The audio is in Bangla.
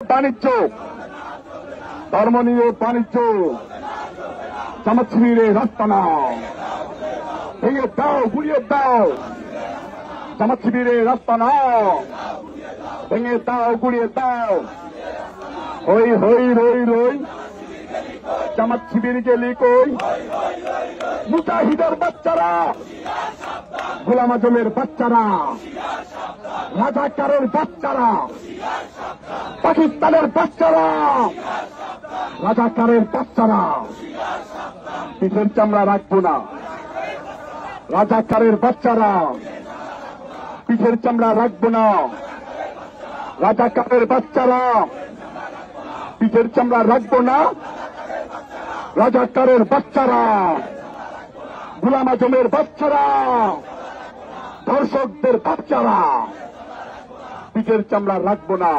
বাণিজ্য, ধর্ম নিয়ে বাণিজ্য, জামাত শিবিরের রাস্তা নাও, ভেঙে দাও, গুড়িয়ে দাও, জামাত শিবিরের রাস্তা নাও, ভেঙে দাও, গুড়িয়ে দাও, হই হই রই রই, জামাত শিবির গেলি কই, মুজাহিদের বাচ্চারা, গোলাম আজমের বাচ্চারা, রাজাকারের বাচ্চারা, পাকিস্তানের বাচ্চারা, রাজাকারের বাচ্চারা, পিঠের চামড়া রাখবো না, রাজাকারের বাচ্চারা, পিঠের চামড়া রাখবো না, রাজাকারের বাচ্চারা, পিঠের চামড়া রাখবো না, রাজাকারের বাচ্চারা, গোলাম আজমের বাচ্চারা, ধর্ষকদের বাচ্চারা, পিঠের চামড়া রাখবো না।